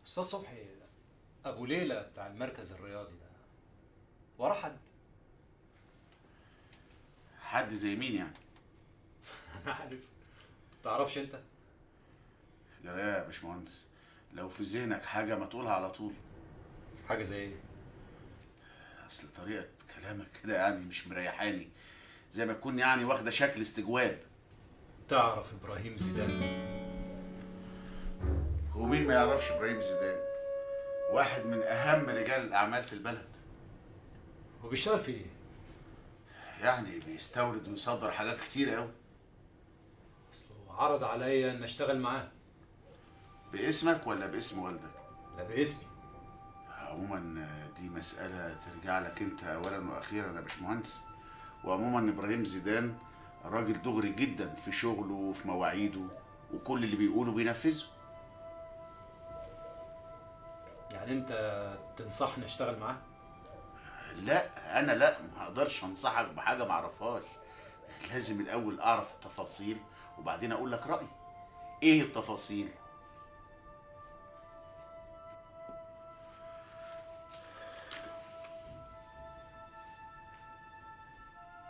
استاذ صبحي، ابو ليلى بتاع المركز الرياضي ده وراه حد؟ حد زي مين يعني؟ انا عارف. تعرفش انت؟ جرى يا باشمهندس، لو في ذهنك حاجه ما تقولها على طول. حاجه زي ايه؟ اصل طريقه كلامك كده يعني مش مريحاني، زي ما تكون يعني واخده شكل استجواب. تعرف ابراهيم زيدان؟ هو مين ما يعرفش ابراهيم زيدان؟ واحد من اهم رجال الاعمال في البلد. هو بيشتغل في ايه؟ يعني بيستورد ويصدر حاجات كتير قوي. اصله عرض عليا ان اشتغل معاه. باسمك ولا باسم والدك؟ لا، باسمي. عموما دي مسألة ترجع لك انت اولا واخيرا يا باشمهندس. وعموما ابراهيم زيدان راجل دغري جدا في شغله وفي مواعيده، وكل اللي بيقوله بينفذه. يعني انت تنصحني اشتغل معاه؟ لا انا لا، ما اقدرش انصحك بحاجة ما اعرفهاش. لازم الاول اعرف التفاصيل وبعدين اقول لك رأيي. ايه التفاصيل؟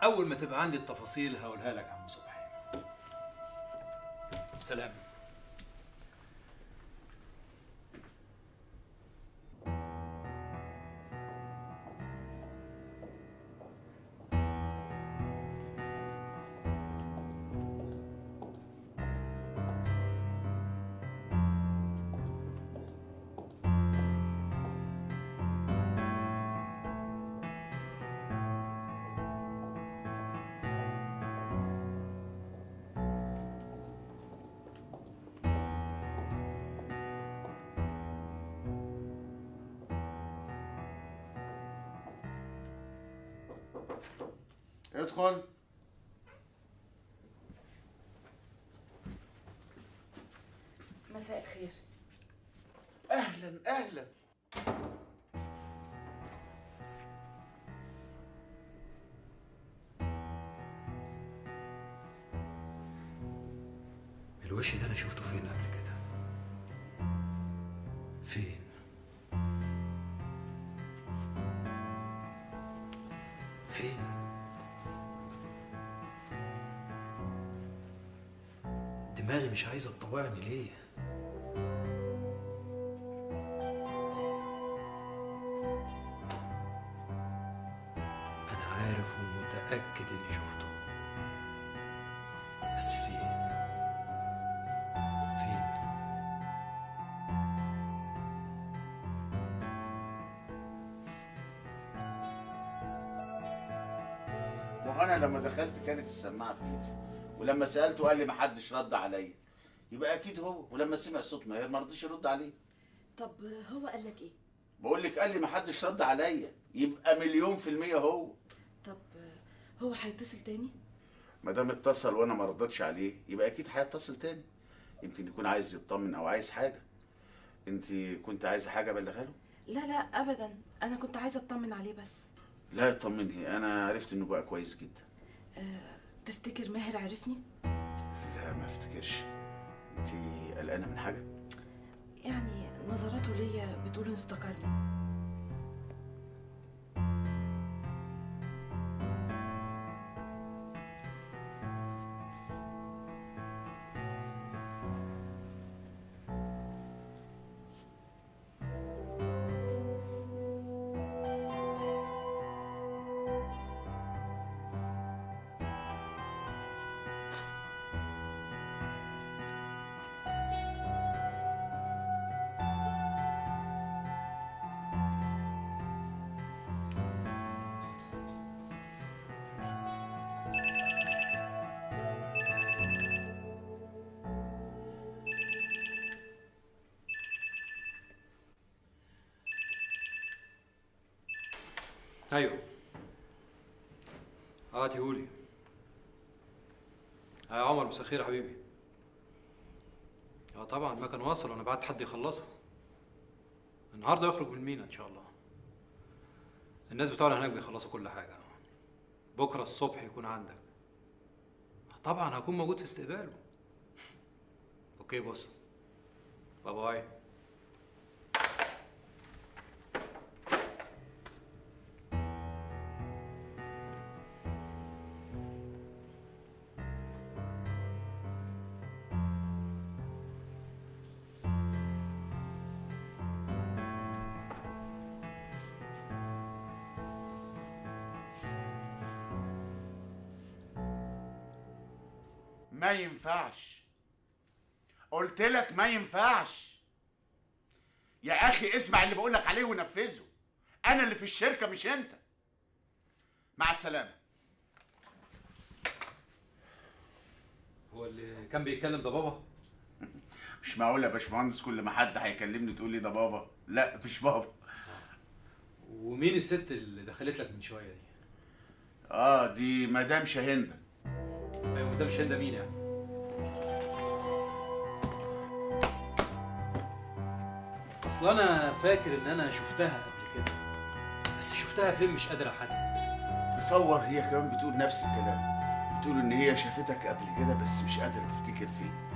اول ما تبقى عندي التفاصيل هقولها لك يا عم صبحي. سلام. ادخل. مساء الخير. اهلا اهلا. الوش ده انا شفته فين قبل كده؟ فين؟ فين؟ دماغي مش عايزه تطوعني ليه؟ انا عارف ومتاكد اني شفته، بس فين؟ فين؟ وانا لما دخلت كانت السماعه في ايدي، ولما سالته قال لي ما حدش رد عليا. يبقى اكيد هو. ولما سمع صوت ماهر ما رضيش يرد عليه. طب هو قال لك ايه؟ بقول لك قال لي ما حدش رد عليا، يبقى مليون في المية هو. طب هو هيتصل تاني؟ ما دام اتصل وانا ما ردتش عليه يبقى اكيد هيتصل تاني. يمكن يكون عايز يطمن او عايز حاجه. انت كنت عايزه حاجه ابلغها له؟ لا لا ابدا، انا كنت عايزه اطمن عليه بس. لا اطمني، انا عرفت انه بقى كويس جدا. تفتكر ماهر عرفني؟ لا ما افتكرش. انت قلقانه من حاجه؟ يعني نظراته ليا بتقول انه افتكرني. ايوه. هاتيهولي. يا عمر، مساء الخير يا حبيبي. طبعا ما كان واصل وانا بعت حد يخلصه. النهارده يخرج من المينا ان شاء الله. الناس بتوعنا هناك بيخلصوا كل حاجه. بكره الصبح يكون عندك. طبعا هكون موجود في استقباله. اوكي بص. باي باي. ما ينفعش، قلت لك ما ينفعش. يا اخي اسمع اللي بقول لك عليه ونفذه، انا اللي في الشركه مش انت. مع السلامه. هو اللي كان بيتكلم ده بابا؟ مش معقول يا باشمهندس كل ما حد هيكلمني تقول لي ده بابا. لا مش بابا. ومين الست اللي دخلت لك من شويه دي؟ دي مدام شاهندة. ايوه مدام شاهندة مين يعني؟ اصل انا فاكر ان انا شفتها قبل كده، بس شفتها فين مش قادر احدد. تصور هي كمان بتقول نفس الكلام، بتقول ان هي شافتك قبل كده بس مش قادره تفتكر فين.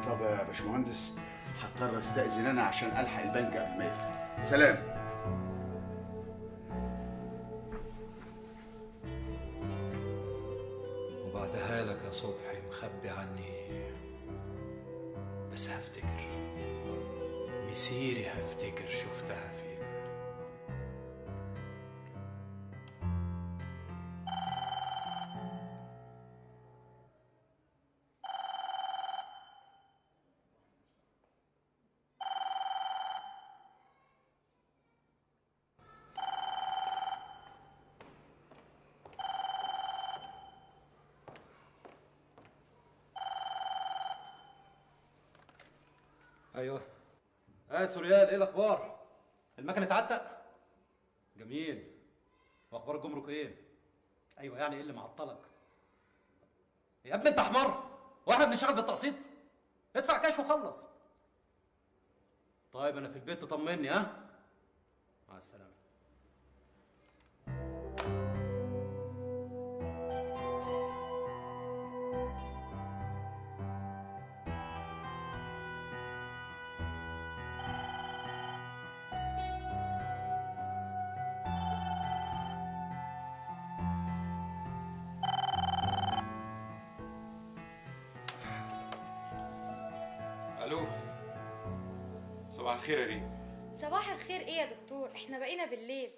طب يا باشمهندس هضطر استاذن انا عشان الحق البنك قبل ما يقفل. سلام. وبعدها لك يا صبحي مخبي عني، بس هفتكر مسيري، هفتكر شفتها فين. ايوه. سوريال، ايه الاخبار؟ المكنه اتعتق؟ جميل. واخبار الجمرك ايه؟ ايوه يعني ايه اللي معطلك؟ يا ابني انت حمار، واحنا بنشتغل بالتقسيط؟ ادفع كاش وخلص. طيب انا في البيت تطمني، ها؟ مع السلامه. الو، صباح الخير يا ريم. صباح الخير ايه يا دكتور؟ احنا بقينا بالليل.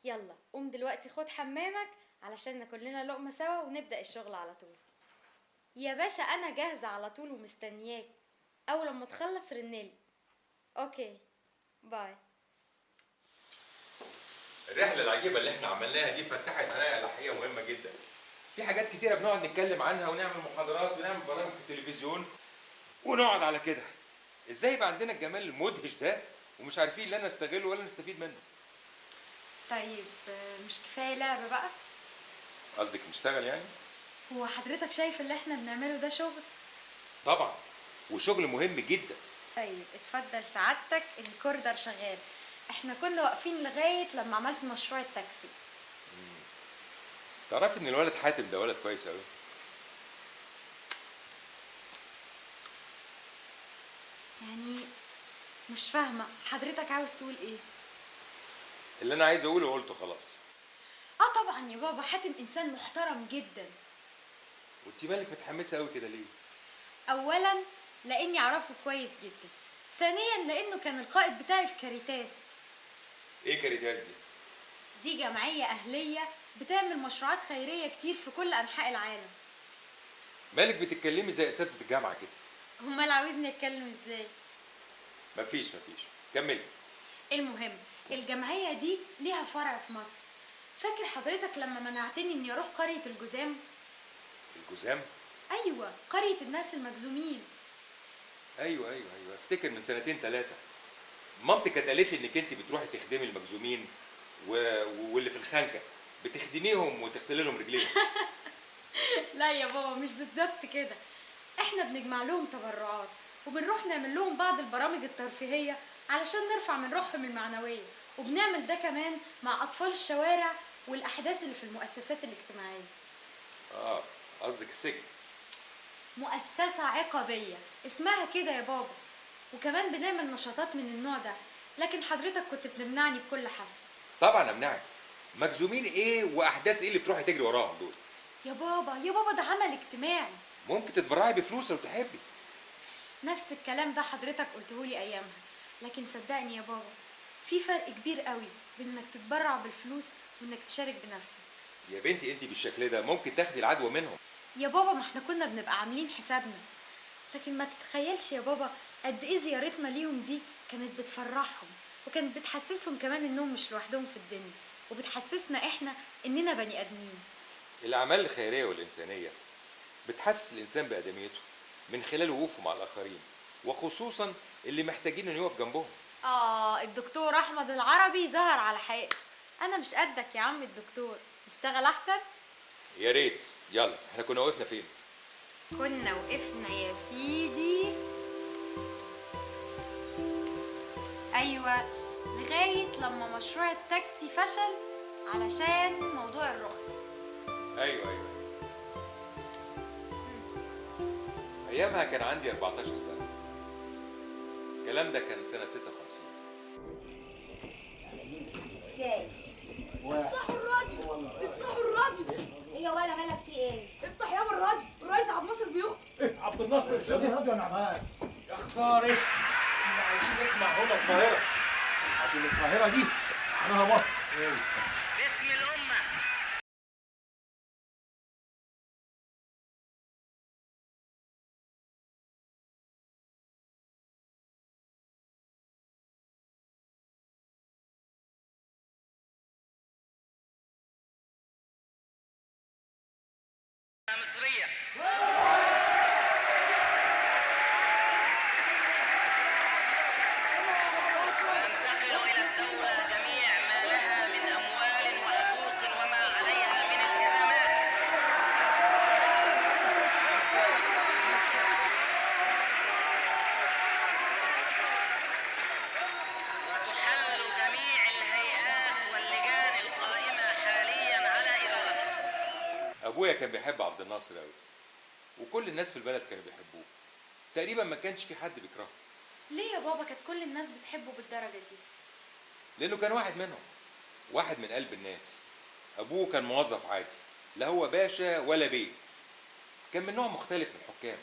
يلا قوم دلوقتي خد حمامك علشان ناكل لنا لقمة سوا ونبدأ الشغل على طول. يا باشا انا جاهزة على طول ومستنياك، اول لما تخلص رنلي. اوكي باي. الرحله العجيبه اللي احنا عملناها دي فتحت عينيا على حقيقه مهمه جدا. في حاجات كتيره بنقعد نتكلم عنها ونعمل محاضرات ونعمل برامج في التلفزيون ونقعد على كده، ازاي يبقى عندنا الجمال المدهش ده ومش عارفين لا نستغله ولا نستفيد منه؟ طيب مش كفاية لعبة بقى؟ قصدك نشتغل يعني؟ هو حضرتك شايف اللي احنا بنعمله ده شغل؟ طبعا، وشغل مهم جدا. طيب اتفضل سعادتك، الكوردر شغال. احنا كنا واقفين لغاية لما عملت مشروع التاكسي. تعرف ان الولد حاتم ده ولد كويس قوي. يعني مش فاهمة حضرتك عاوز تقول ايه؟ اللي انا عايز اقوله قلته خلاص. طبعا يا بابا، حاتم انسان محترم جدا. وانت مالك متحمسه قوي كده ليه؟ اولا لاني اعرفه كويس جدا، ثانيا لانه كان القائد بتاعي في كاريتاس. ايه كاريتاس دي؟ دي جمعية اهلية بتعمل مشروعات خيرية كتير في كل انحاء العالم. مالك بتتكلمي زي اساتذه الجامعه كده؟ امال عاوزني اتكلم ازاي؟ مفيش كملي. المهم الجمعية دي ليها فرع في مصر. فاكر حضرتك لما منعتني اني اروح قرية الجزام؟ الجزام؟ ايوه، قرية الناس المجزومين. ايوه افتكر من سنتين ثلاثه مامتي كانت قالت لي انك انت بتروحي تخدمي المجزومين واللي في الخنكه بتخدميهم وتغسلي لهم رجليهم. لا يا بابا مش بالظبط كده، احنا بنجمع لهم تبرعات وبنروح نعمل لهم بعض البرامج الترفيهية علشان نرفع من روحهم المعنوية، وبنعمل ده كمان مع أطفال الشوارع والأحداث اللي في المؤسسات الاجتماعية. قصدك السجن؟ مؤسسة عقابية اسمها كده يا بابا، وكمان بنعمل نشاطات من النوع ده، لكن حضرتك كنت بتمنعني بكل حسب. طبعا امنعك. مجزومين ايه واحداث ايه اللي بتروحي تجري وراهم دول؟ يا بابا ده عمل اجتماعي. ممكن تتبرعي بفلوس لو تحبي. نفس الكلام ده حضرتك قلتهولي ايامها، لكن صدقني يا بابا في فرق كبير قوي بين انك تتبرع بالفلوس وانك تشارك بنفسك. يا بنتي انت بالشكل ده ممكن تاخدي العدوى منهم. يا بابا ما احنا كنا بنبقى عاملين حسابنا، لكن ما تتخيلش يا بابا قد ايه زيارتنا ليهم دي كانت بتفرحهم، وكانت بتحسسهم كمان انهم مش لوحدهم في الدنيا، وبتحسسنا احنا اننا بني ادمين. الاعمال الخيريه والانسانيه بتحسس الانسان بادميته من خلال وقوفه مع الاخرين، وخصوصا اللي محتاجين انه يقف جنبهم. الدكتور احمد العربي ظهر على حقيقته. انا مش قدك يا عم الدكتور، نشتغل احسن. يا ريت. يلا، احنا كنا وقفنا فين؟ كنا وقفنا يا سيدي، ايوه، لغايه لما مشروع التاكسي فشل علشان موضوع الرخصه. ايوه. ايامها كان عندي 14 سنه. الكلام ده كان سنه 56. شاي. افتحوا الراديو، افتحوا الراديو. ايه يا ولا مالك في ايه؟ افتح يابا الراديو، الرئيس عبد الناصر بيخطب. ايه عبد الناصر شادي الراديو انا معاك. يا خساره، احنا عايزين نسمع هنا القاهره. لكن القاهره دي معناها مصر. باسم الأمة. مصرية. وينتقل إلى الدولة جميع ما لها من أموال وحقوق وما عليها من التزامات. وتحل جميع الهيئات واللجان القائمة حاليا على إدارتها. ابويا كان بيحب عبد الناصر قوي، وكل الناس في البلد كانوا بيحبوه. تقريبا ما كانش في حد بيكرهه، ليه يا بابا كانت كل الناس بتحبه بالدرجه دي؟ لانه كان واحد منهم، واحد من قلب الناس. ابوه كان موظف عادي، لا هو باشا ولا بيه. كان من نوع مختلف من الحكام.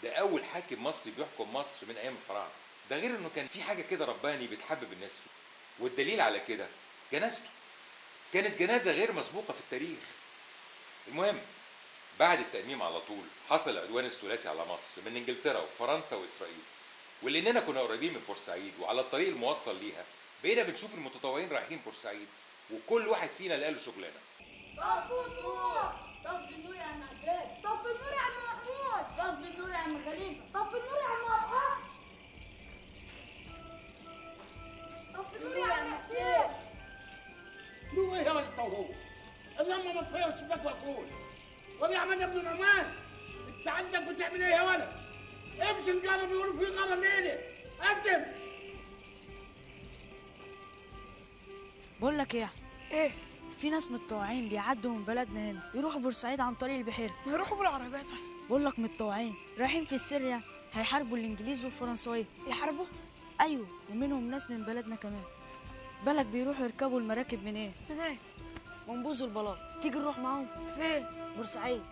ده اول حاكم مصري بيحكم مصر من ايام الفراعنه. ده غير انه كان في حاجه كده رباني بتحبب الناس فيه. والدليل على كده جنازته. كانت جنازه غير مسبوقه في التاريخ. المهم، بعد التأميم على طول حصل العدوان الثلاثي على مصر من انجلترا وفرنسا واسرائيل. ولاننا كنا قريبين من بورسعيد وعلى الطريق الموصل ليها، بقينا بنشوف المتطوعين رايحين بورسعيد، وكل واحد فينا لقى له شغلانه. طفوا النور، طفي النور يا عم عباس، طفي النور يا عم محمود، طفي النور يا عم خليفه، طفي النور يا عم ابراهيم، طفي النور يا عم حسين. نور ايه يا راجل انت وهو؟ اللهم ما تطير الشباك واقول. وادي عماد ابن نعمان، انت عندك بتعمل ايه يا ولد؟ امشي نقرب يقولوا في غرة الليله. قدم. بقول لك ايه؟ ايه؟ في ناس متطوعين بيعدوا من بلدنا هنا يروحوا بورسعيد عن طريق البحيره. ما يروحوا بالعربيات احسن. بقول لك متطوعين رايحين في السر يعني، هيحاربوا الانجليز والفرنساويه. يحاربوا؟ ايوه، ومنهم ناس من بلدنا كمان. بالك بيروحوا يركبوا المراكب من ايه؟ من ايه؟ من بوز البلاط. تيجي نروح معاهم؟ فين؟ بورسعيد.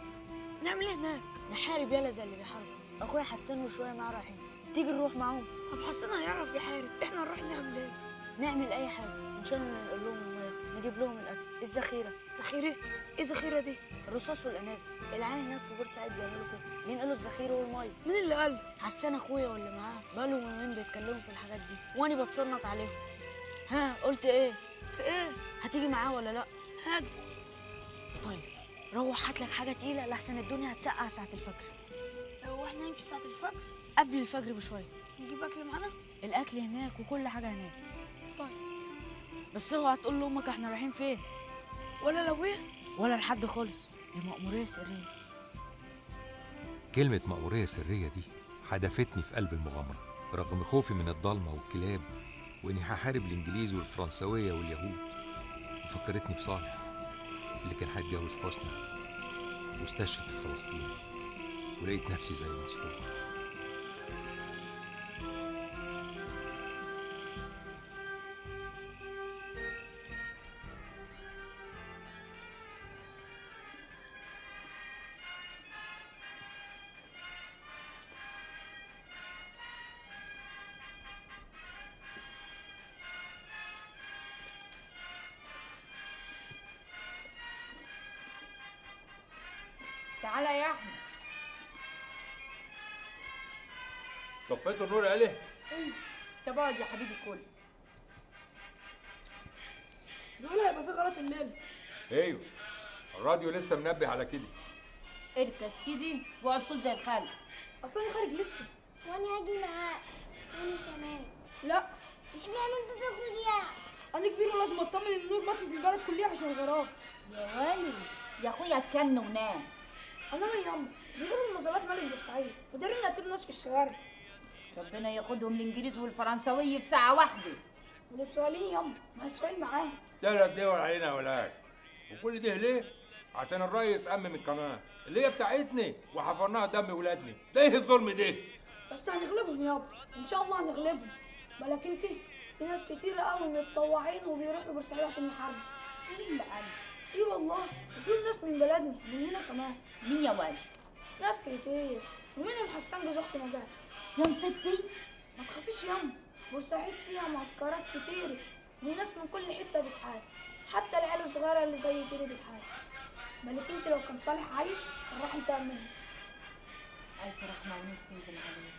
نعمل ايه هناك؟ نحارب يالا زي اللي بيحاربوا. اخويا حسن وشويه معاه رايحين. تيجي نروح معاهم؟ طب حسن هيعرف يحارب، احنا نروح نعمل ايه؟ نعمل اي حاجه، ان شاء الله ننقل لهم الميه، نجيب لهم الاكل، الذخيره. ذخيره؟ ايه ذخيره دي؟ الرصاص والانابل. العيال هناك في بورسعيد بيعملوا كده، بينقلوا الذخيره والميه. مين اللي قال؟ حسان اخويا واللي معاه بقالهم يومين بيتكلموا في الحاجات دي، وانا بتصنت عليهم. ها قلت ايه؟ في ايه؟ هتيجي معاه ولا لا؟ هاجي. طيب روح هات لك حاجه تقيله لحسن الدنيا هتسقع ساعه الفجر. لو احنا نمشي ساعه الفجر؟ قبل الفجر بشويه. نجيب اكل معانا؟ الاكل هناك وكل حاجه هناك. طيب. بس اوعى تقول لامك احنا رايحين فين، ولا لابويا ولا لحد خالص. دي مأمورية سرية. كلمة مأمورية سرية دي حدفتني في قلب المغامرة، رغم خوفي من الضلمة والكلاب، وإني هحارب الإنجليز والفرنسوية واليهود. وفكرتني بصالح اللي كان هيتجوز حسنى واستشهد في فلسطين، ولقيت نفسي زي المسحور. تعالى يا احنا. طفيتوا النور يا ايه؟ ايه؟ طب اقعد يا حبيبي كل. بيقول هيبقى في غلط الليل. ايوه الراديو لسه منبه على كده. اركز كده واقعد كل زي الخال. اصلا انا خارج لسه. وانا هاجي معاك. وانا كمان. لا اشمعنى انت تخرج يعني؟ انا كبير ولازم اطمن ان النور مطفي في البلد كلها عشان الغراب. يا ولي يا اخويا اتكن ونام. انا يا ياما بيقولوا المظلات ملك بورسعيد ودارين يقتلوا الناس في الشوارع. ربنا ياخدهم الانجليز والفرنساوي في ساعه واحده. والاسرائيليين ياما ما اسرائيل معاهم. 3 دول علينا يا ولاد. وكل ده ليه؟ عشان الريس أمم القناة اللي هي بتاعتنا وحفرناها دم ولادنا. ده ايه الظلم ده؟ بس هنغلبهم يابا ان شاء الله هنغلبهم. بالك انت في ناس كتير قوي متطوعين وبيروحوا بورسعيد عشان يحاربوا. ايه اللي قال؟ ايه والله وفي ناس من بلدنا من هنا كمان. مين يا ولي؟ ناس كتير ومنهم حسان جوز اختي نجاة. يا مصيبتي. ما تخافيش ياما بورسعيد فيها معسكرات كتيرة والناس من كل حتة بتحارب، حتى العيال الصغيرة اللي زي كده بتحارب. بالك انت لو كان صالح عايش كان راح انتقم منه. الف رحمه ونور تنزل عليه.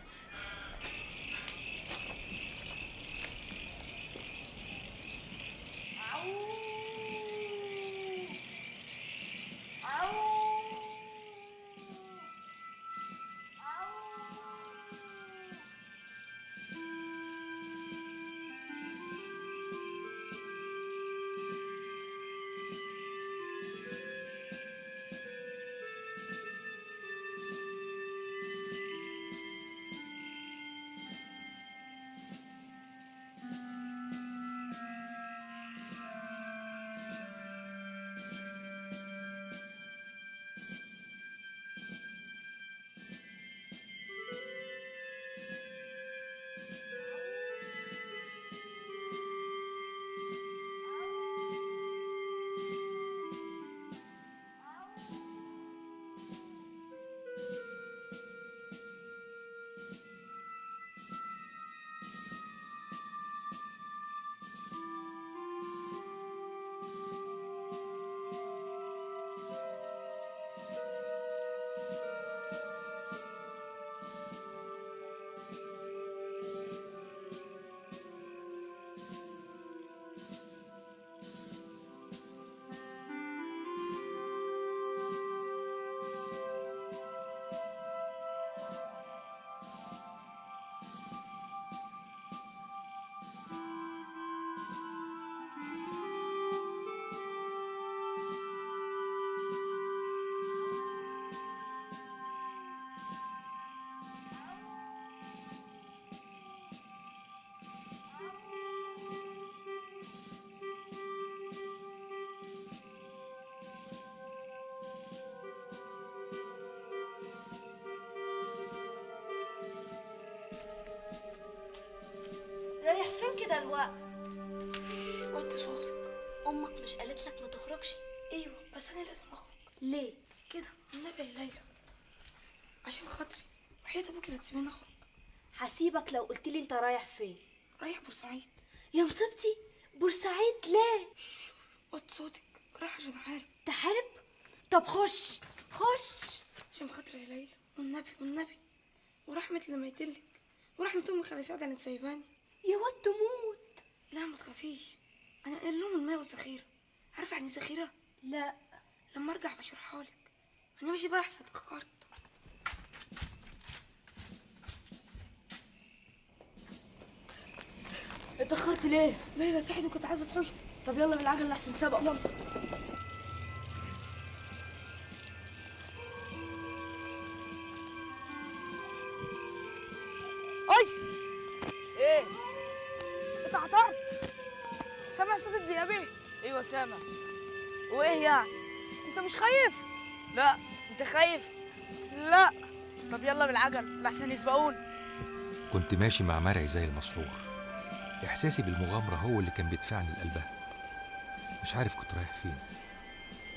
رايح فين كده الوقت؟ وطي صوتك. امك مش قالت لك ما تخرجش؟ ايوه بس انا لازم اخرج ليه؟ كده النبي يا ليلى عشان خاطري وحياة ابوك لا تسيبيني اخرج. هسيبك لو قلت لي انت رايح فين. رايح بورسعيد. يا نصيبتي بورسعيد ليه؟ وطي صوتك رايح عشان احارب. تحارب؟ طب خش خش. عشان خاطري يا ليلى والنبي ورحمة لما يتلك ورحمة امي خالي سعد انت سايباني. يا واد تموت. لا ما تخافيش انا قايل لهم الماء والذخيرة. عارفة يعني ذخيرة؟ لا لما ارجع بشرحها لك. انا ماشي بقى احسن اتأخرت. اتأخرت ليه؟ ليلى صحت وكنت عايزة تحوش. طب يلا بالعجل لحسن سبق. يلا. اي ايه؟ اتعطرت. سامع صوت الديابة؟ ايوه سامع. وايه يعني؟ انت مش خايف؟ لا انت خايف؟ لا. طب يلا بالعجل لحسن يسبقون. كنت ماشي مع مرعي زي المسحور. إحساسي بالمغامرة هو اللي كان بيدفعني لقلبها. مش عارف كنت رايح فين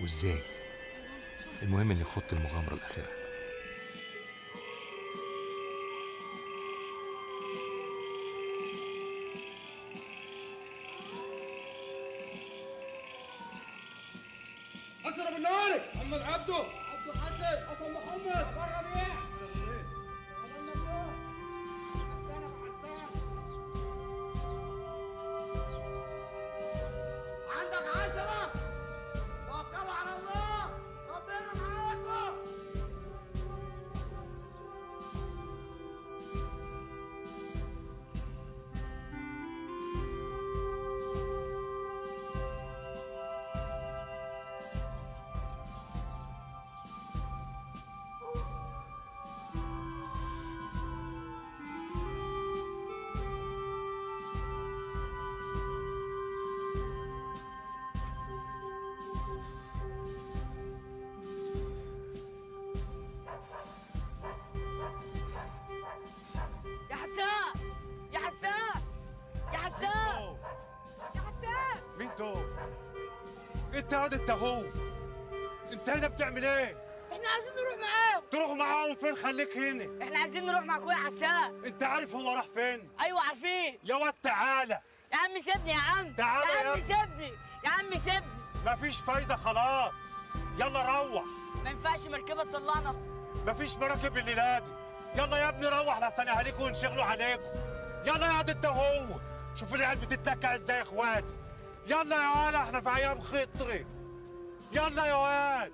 وإزاي. المهم إني خضت المغامرة الأخيرة. حسن ابو النواري. محمد عبده. عبد الحسن. ابو محمد. انت ياض انت هو، انت هنا بتعمل ايه؟ احنا عايزين نروح معاهم. تروح معاهم فين؟ خليك هنا. احنا عايزين نروح مع اخويا حسان. انت عارف هو راح فين؟ ايوه عارفين. يا واد تعالى. يا عم سيبني يا عم. تعالى يا يا عم ابني. سيبني يا عم سيبني. مفيش فايدة خلاص، يلا روح. ما ينفعش مركبة تطلعنا. مفيش مراكب الليلة دي. يلا يا ابني روح لحسن اهاليكوا وينشغلوا عليكم. يلا يا واد انت وهو، شوف العيال بتتلكع ازاي يا اخواتي. يلا يا واد احنا في ايام خطري. يلا يا واد.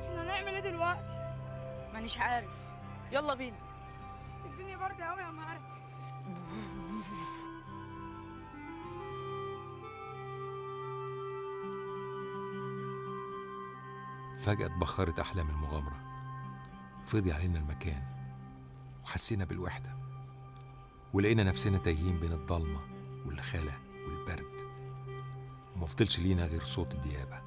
احنا هنعمل ايه دلوقتي؟ مانيش عارف. يلا بينا. الدنيا باردة قوي يا معرف. فجأة اتبخرت أحلام المغامرة، فضي علينا المكان وحسينا بالوحدة، ولقينا نفسنا تايهين بين الضلمة والخلا والبرد، ومفضلش لينا غير صوت الديابة.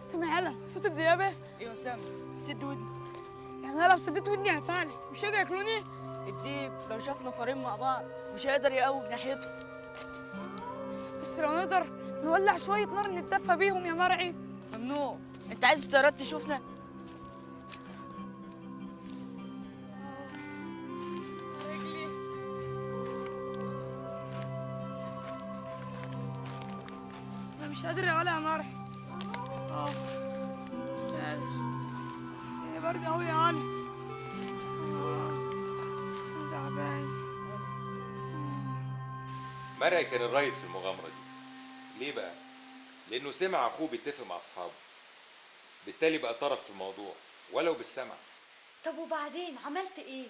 سامع يالا صوت الديابة؟ ايوه سامع. سد ودني. يعني انا لو سديت ودني هفاني مش هيجي ياكلوني؟ الديب لو شافنا فارين مع بعض مش هيقدر يقوم ناحيته. بس لو نقدر نولع شوية نار نتدفى بيهم يا مرعي. ممنوع. انت عايز الطيارات تشوفنا؟ رجلي. انا مش قادر يا ولا يا مرعي. مش قادر. هي باردة قوي يا علي. انا تعبان. مرعي كان الريس في المغامرة دي. ليه بقى؟ لأنه سمع أخوه بيتفق مع أصحابه، بالتالي بقى طرف في الموضوع ولو بالسمع. طب وبعدين عملت ايه؟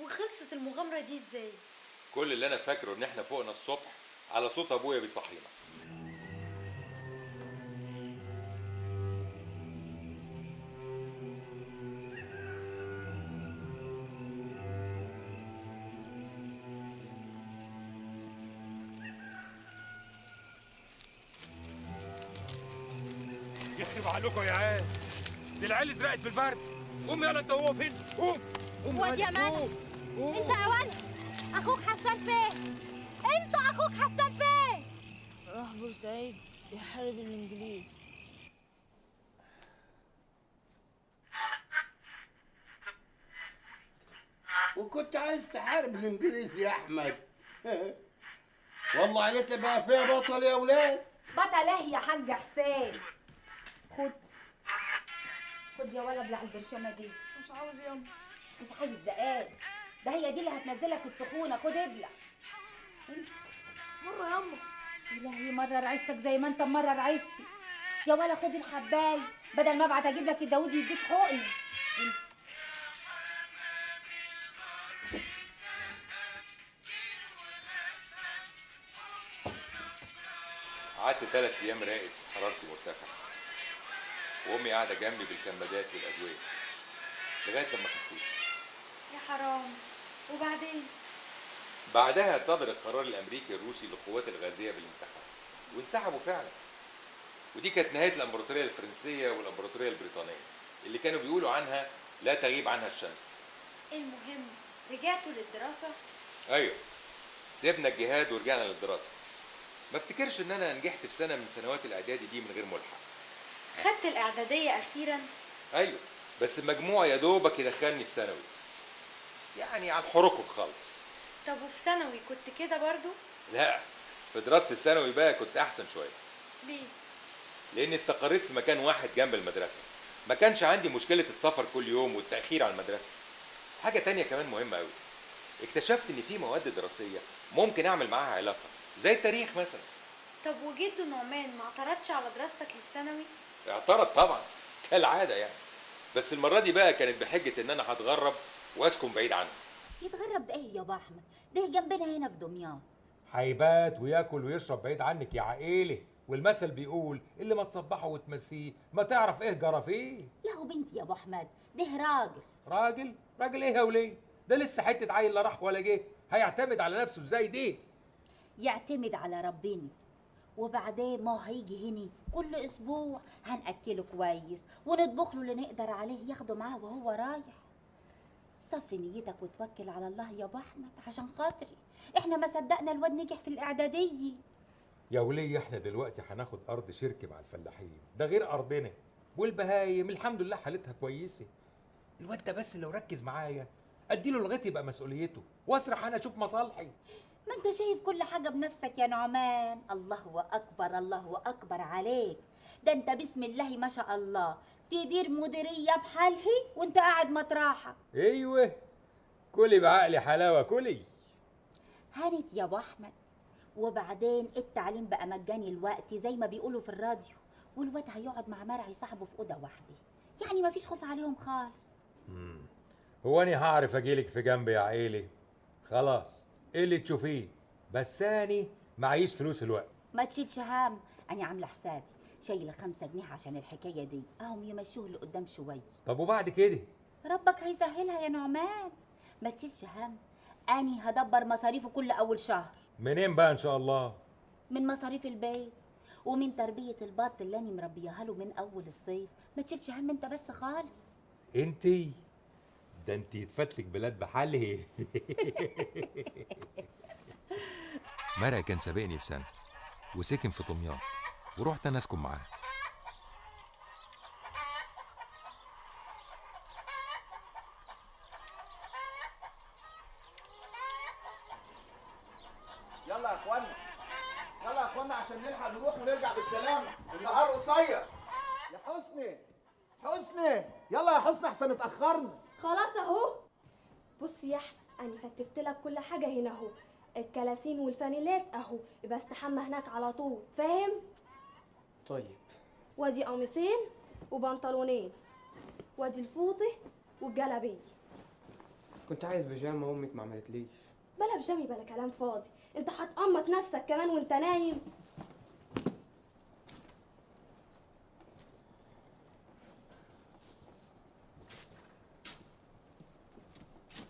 وخلصت المغامرة دي ازاي؟ كل اللي أنا فاكره إن إحنا فوقنا الصبح على صوت أبويا بيصحينا. يخرب عليكم يا عيال، دي العيال ازرقت بالبرد. قوم يلا انت وهو فين؟ قوم قوم واد يا مالك. انت يا ولد اخوك حسان فين؟ انت اخوك حسان فين؟ راح بورسعيد يحارب الانجليز. وكنت عايز تحارب الانجليز يا احمد. والله عليك بقى فيها بطل يا ولاد. بطل ايه يا حاج حسين؟ خد يا ولد بلع البرشامه دي. مش عاوز يلا. مش عايز دقايق، ده هي دي اللي هتنزلك السخونه. خد ابلع. امسك. مرة يما. الهي مرر عيشتك زي ما انت مرر عيشتي. يا ولا خد الحبايه بدل ما ابعت اجيب لك الداوود يديك حقن. امسك. قعدت 3 أيام راقد، حرارتي مرتفعة، وأمي قاعدة جنبي بالكمادات والأدوية لغاية لما خفيت. يا حرام. وبعدين؟ بعدها صدر القرار الأمريكي الروسي للقوات الغازية بالانسحاب، وانسحبوا فعلا. ودي كانت نهاية الإمبراطورية الفرنسية والإمبراطورية البريطانية اللي كانوا بيقولوا عنها لا تغيب عنها الشمس. المهم رجعتوا للدراسة؟ أيوه، سيبنا الجهاد ورجعنا للدراسة. ما افتكرش إن أنا نجحت في سنة من سنوات الإعدادي دي من غير ملحق. خدت الإعدادية أخيرا؟ أيوه، بس المجموع يا دوبك يدخلني في ثانوي، يعني على الحركرك خالص. طب وفي ثانوي كنت كده برضو؟ لا، في دراسة الثانوي بقى كنت أحسن شوية. ليه؟ لأني استقريت في مكان واحد جنب المدرسة، ما كانش عندي مشكلة السفر كل يوم والتأخير عن المدرسة. حاجة تانية كمان مهمة أوي، اكتشفت إن في مواد دراسية ممكن أعمل معاها علاقة، زي التاريخ مثلا. طب وجده نعمان ما اعترضش على دراستك للثانوي؟ اعترض طبعا كالعادة يعني، بس المرة دي بقى كانت بحجة إن أنا هتغرب وأسكن بعيد عنه. يتغرب ده ايه يا ابو احمد؟ ده جنبنا هنا في دمياط. هيبات وياكل ويشرب بعيد عنك يا عقيلة، والمثل بيقول اللي ما تصبحه وتمسيه ما تعرف ايه جرى فيه. لا هو بنتي يا ابو احمد، ده راجل. راجل؟ راجل ايه يا وليه؟ ده لسه حتة عيل لا راح ولا جه، هيعتمد على نفسه ازاي دي؟ يعتمد على ربنا، وبعدين ما هو هيجي هنا كل اسبوع هنأكله كويس ونطبخ له اللي نقدر عليه ياخده معاه وهو رايح. صفي نيتك وتوكل على الله يا ابو احمد عشان خاطري، احنا ما صدقنا الواد نجح في الاعداديه. يا وليه احنا دلوقتي هناخد ارض شركه مع الفلاحين، ده غير ارضنا والبهايم الحمد لله حالتها كويسه. الواد ده بس لو ركز معايا اديله لغايه يبقى مسؤوليته واسرح انا اشوف مصالحي. ما انت شايف كل حاجه بنفسك يا نعمان. الله اكبر الله اكبر عليك، ده انت بسم الله ما شاء الله تدير مديريه بحالها وانت قاعد مطرحك. ايوه كلي بعقلي حلاوه كلي. هانت يا ابو احمد. وبعدين التعليم بقى مجاني الوقت زي ما بيقولوا في الراديو، والواد هيقعد مع مرعي صاحبه في اوضه واحده، يعني ما فيش خوف عليهم خالص. هو انا هعرف اجيلك في جنبي يا عيلي؟ خلاص ايه اللي تشوفيه، بس اني معيش فلوس الوقت. ما تشيلش هم، انا عامله حسابي شايله 5 جنيه عشان الحكايه دي، اهم يمشوه لقدام شويه. طب وبعد كده؟ ربك هيسهلها يا نعمان، ما تشيلش هم، اني هدبر مصاريفه كل اول شهر. منين بقى ان شاء الله؟ من مصاريف البيت ومن تربيه البط اللي انا مربيها له من اول الصيف. ما تشيلش هم انت بس خالص. انتي ده انتي يتفتلك بلاد بحاله. مرعي كان سابقني بسنه وسكن في دمياط ورحت انا اسكن معاه. يلا يا اخوانا، يلا يا اخوانا عشان نلحق نروح ونرجع بالسلامه، النهار قصير. يا حسني حسني، يلا يا حسني احسن اتاخرنا. خلاص اهو. بص يا احمد، انا ستفت لك كل حاجه هنا اهو، الكلاسين والفانيلات اهو، يبقى استحمى هناك على طول، فاهم؟ طيب. وادي قميصين وبنطلونين، وادي الفوطه والجلابيه. كنت عايز بيجامه امك ما عملتليش. بلا بجامي بلا كلام فاضي، انت هتقمط نفسك كمان وانت نايم.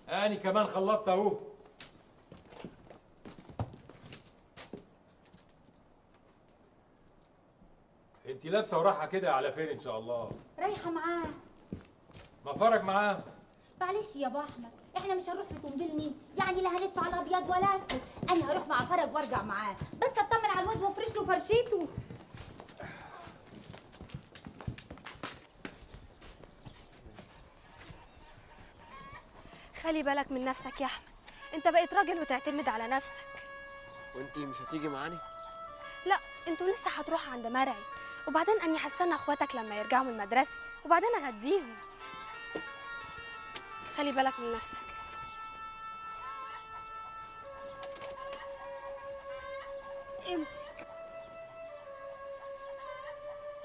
اني كمان خلصت اهو. انت لابسه وراحه كده على فين ان شاء الله؟ رايحه معاه. ما فرق معاه. معلش يا ابو احمد، احنا مش هنروح في طنبلني، يعني لا هندفع لا ابيض ولا اسود. انا هروح مع فرج وارجع معاه، بس اطمن على الواد وافرش له فرشيته. خلي بالك من نفسك يا احمد، انت بقيت راجل وتعتمد على نفسك. وانتي مش هتيجي معاني؟ لا، انتوا لسه هتروحوا عند مرعي، وبعدين اني هستنى اخواتك لما يرجعوا من المدرسه وبعدين اغديهم. خلي بالك من نفسك. امسك.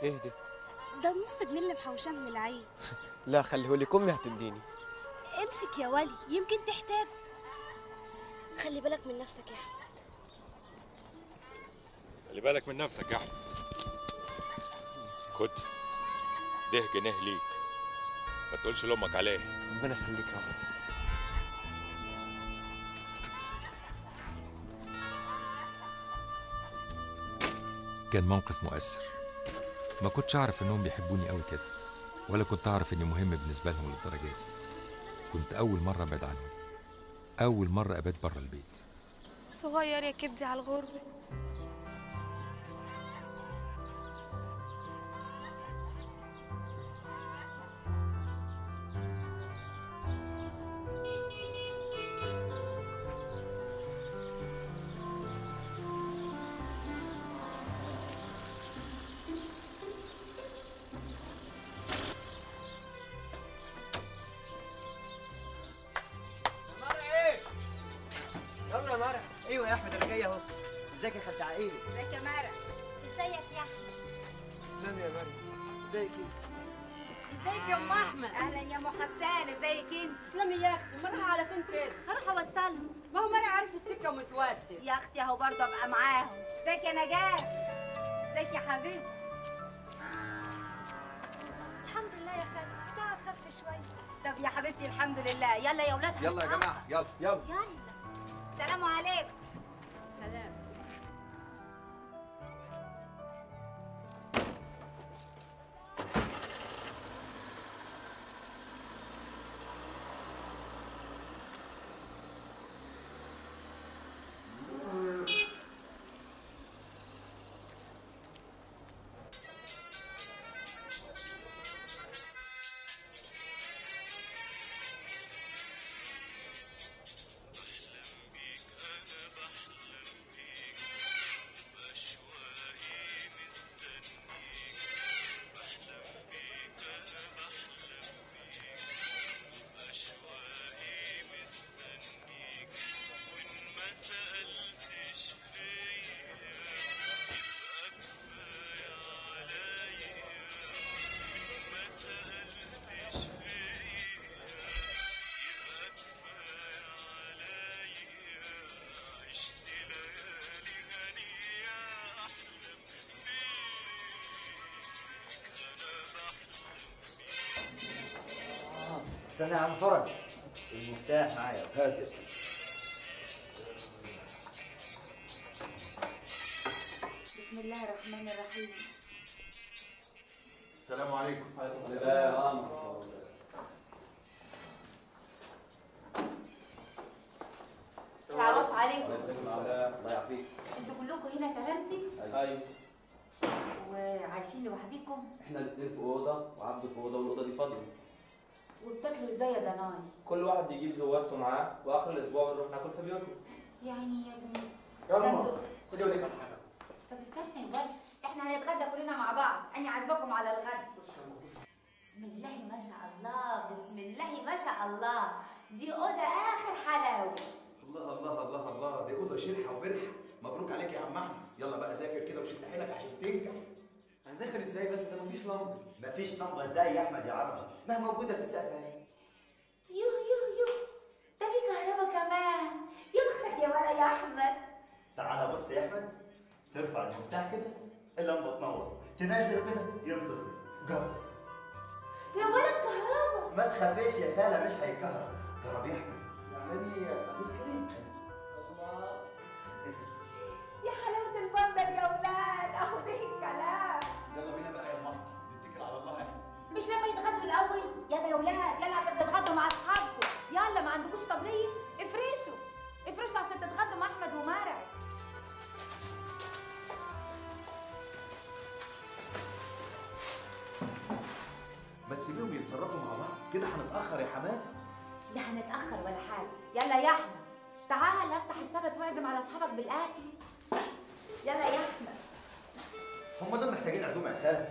ايه ده؟ ده النص جنيه اللي محوشاه من العيد. لا خليهولك، امي هتديني. امسك يا ولي، يمكن تحتاجه. خلي بالك من نفسك يا احمد. خلي بالك من نفسك يا احمد. خد ده جنيه ليك، ما تقولش لامك عليه. ربنا يخليك يا رب. كان موقف مؤثر. ما كنتش اعرف انهم بيحبوني قوي كده، ولا كنت اعرف اني مهم بالنسبه لهم للدرجه دي. كنت اول مره ابعد عنهم، اول مره ابات بره البيت. صغير يا كبدي على الغربه. يلا يا مرة. ايوه يا احمد انا جاي اهو. ازيك يا خالتي عقيلي؟ ازيك يا مرة؟ ازيك يا احمد؟ تسلمي يا مريم. ازيك انت؟ ازيك يا ام احمد؟ اهلا يا ام حسان، ازيك انت؟ تسلمي يا اختي، امال رايحه على فين كده؟ هروح اوصلهم. ما هو ماني عارف السكه ومتودي. يا اختي اهو برضه ابقى معاهم. ازيك يا نجاة؟ ازيك يا حبيبتي؟ الحمد لله يا خالتي، في تعب خف شويه. طب يا حبيبتي الحمد لله. يلا يا اولاد يلا يا جماعه، يلا يلا. يلا. سلام عليكم. سلام. استنى يا عم فرج، المفتاح معايا. هات يا سيدي. بسم الله الرحمن الرحيم. السلام عليكم. وعليكم السلام. العفو عليكم. الله يعافيك. انتوا كلكم هنا تلامذة ايوه، وعايشين لوحديكم؟ احنا الاثنين في اوضه وعبده في اوضه والاوضه دي فاضيه. وبتاكلوا ازاي يا دناي؟ كل واحد بيجيب زواته معاه واخر الاسبوع بنروح ناكل في بيوتنا. يعني يا ابني يا ده ماما انتوا- خدي اوريك على حاجه. طب استنى يا ولد، احنا هنتغدى كلنا مع بعض، انا عازباكم على الغد. بسم الله ما شاء الله، بسم الله ما شاء الله، دي اوضه اخر حلاوه. الله الله الله الله، دي اوضه شرحه وبرحه. مبروك عليك يا عم احمد. يلا بقى ذاكر كده وشد حيلك عشان تنجح. هنذاكر ازاي بس؟ ده مفيش لمبه. مفيش لمبه ازاي يا احمد يا عربي؟ ما هي موجوده في السقف اهي. يوه ده في كهرباء كمان. يا بختك يا ولا يا احمد. تعالى بص يا احمد، ترفع المفتاح كده اللمبه تنور، تنزل كده ينطفي. جرب. يا ولد كهرباء. ما تخافيش يا خاله، مش هيكهرب. جرب يا احمد. يعني انا ادوس كده. الله. يا حلاوه البندر يا ولاد، اهو ده الكلام. يلا بينا بقى يا ماما، نتكل على الله احنا. مش لما يتغدوا الاول؟ يلا يا ولاد، يلا عشان تتغدوا مع اصحابكم. يلا، ما عندكوش طبليه؟ افرشوا عشان تتغدوا مع احمد ومارع. ما تسيبيهم يتصرفوا مع بعض كده، هنتاخر يا حماد. لا هنتاخر ولا حاجه. يلا يا احمد تعال افتح السبت واعزم على اصحابك بالاكل. يلا يا احمد. هم دول محتاجين عزومه يا خاله.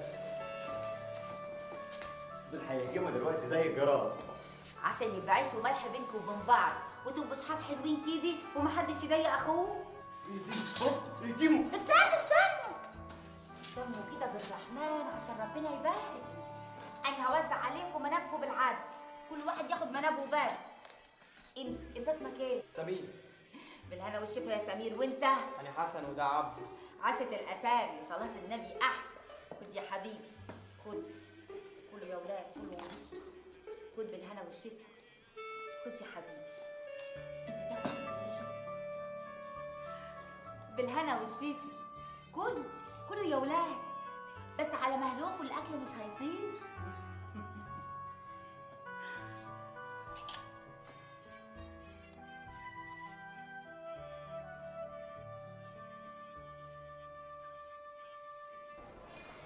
دول هيهجموا دلوقتي زي الجراد. عشان يبقى عيش وملح بينكم وبين بعض وتبقوا اصحاب حلوين كده ومحدش يضايق اخوه. يهجموا. استنوا كده بالرحمن عشان ربنا يبارك. انا هوزع عليكم منابكم بالعدل، كل واحد ياخد منابه بس. امسك. انت اسمك ايه؟ سمير. بالهنا والشفا يا سمير. وانت؟ انا حسن وده عبده. عاشت الاسامي، صلاه النبي احسن. خد يا حبيبي، خد. كلوا يا ولاد، كلوا وانبسطوا. خد بالهنا والشفا. خد يا حبيبي. انت تاكل ايه؟ بالهنا والشفا. كلوا يا ولاد، بس على مهلكم الاكل مش هيطير.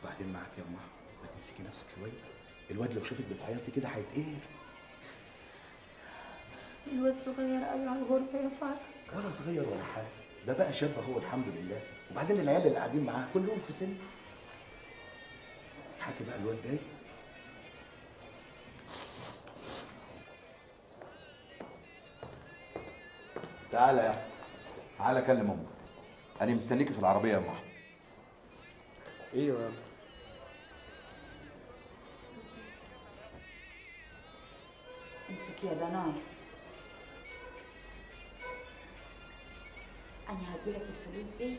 وبعدين معاك يا ام احمد، ما تمسكي نفسك شويه. الواد لو شافك بتعيطي كده هيتقهر. الواد صغير قوي على الغربة يا فرج. ولا صغير ولا حاجه، ده بقى شاب هو الحمد لله. وبعدين العيال اللي قاعدين معاه كلهم في سن. اضحكي بقى، الواد جاي. تعالى يا احمد، تعالى كلم امك. انا مستنيكي في العربيه يا ام احمد. ايوه يا عم. امسك يا دناي. انا هديلك الفلوس دي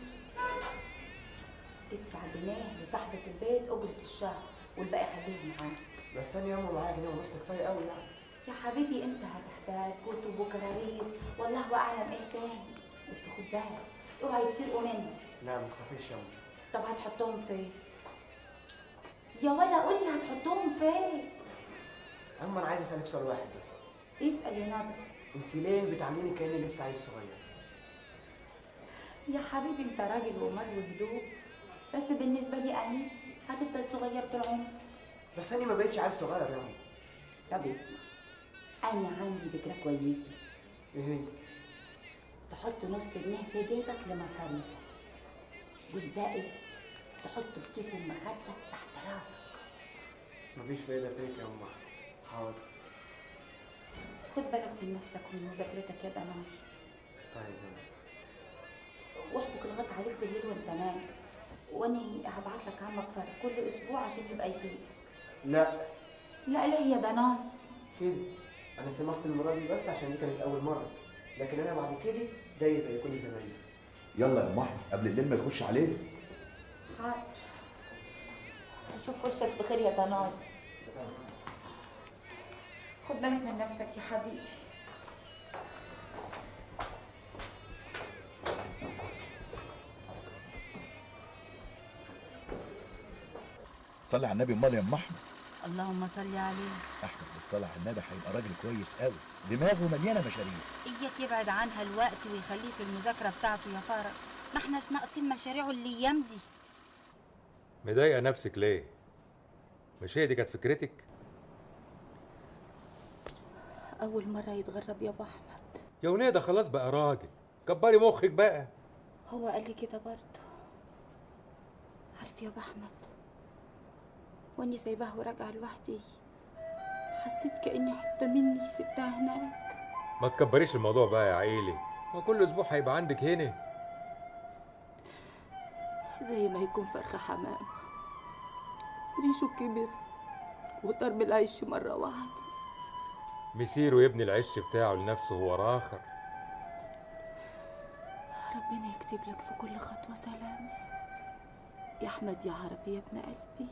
تدفع جنيه لصاحبة البيت اجرة الشهر والباقي خليه معاك. بس انا ياما معايا جنيه ونص كفايه قوي يعني. يا حبيبي انت هتحتاج كتب وكراريس والله اعلم ايه تاني، بس خد بالك اوعى يتسرقوا منك. لا ما تخافيش ياما. طب هتحطهم فين؟ يا ولا قولي هتحطهم فين؟ اما انا عايز اسالك سؤال واحد بس. اسال يا ندى. انت ليه بتعامليني كاني لسه عيل صغير؟ يا حبيبي انت راجل ومال وهدوء، بس بالنسبه لي انا هتفضل صغير طول عمرك. بس انا ما بقتش عيل صغير ياما. طب اسمع، انا عندي فكره كويسه. ايه هي؟ تحط نص جنيه في جيبك لمصاريفك والباقي تحطه في كيس المخده تحت راسك. مفيش فايده فيك يا ام. حاضر. خد بالك من نفسك ومن مذاكرتك يا دناي. طيب يا ام. واحبك الغط عليك بالليل وانت نايم، واني هبعت لك عمك فرق كل اسبوع عشان يبقى يجيلك. لا ليه يا دناي؟ كده انا سمعت المره دي بس عشان دي كانت اول مره، لكن انا بعد كده زي كل زمايلي. يلا يا ام احمد قبل الليل ما يخش علينا. حاضر. اشوف وشك بخير يا دناي. خد بالك من نفسك يا حبيبي. صلي على النبي. امال يا ام احمد؟ اللهم صل عليه. احمد بالصلاه على النبي هيبقى راجل كويس قوي، دماغه مليانه مشاريع. اياك يبعد عنها الوقت ويخليه في المذاكره بتاعته يا فرج، ما احناش ناقصين مشاريعه الايام دي. مضايقه نفسك ليه؟ مش هي دي كانت فكرتك؟ اول مره يتغرب يا ابو احمد. يا وليه ده خلاص بقى راجل، كبري مخك بقى. هو قال لي كده برضه. عارف يا ابو احمد، واني سايباه وراجعه لوحدي حسيت كاني حته مني سبتها هناك. ما تكبريش الموضوع بقى يا عيلي، ما كل اسبوع هيبقى عندك هنا. زي ما يكون فرخة حمام ريشه كبر وطار من العيش مرة واحدة. مسيره يبني العش بتاعه لنفسه هو راخر. ربنا يكتب لك في كل خطوة سلامة يا أحمد يا عربي يا ابن قلبي.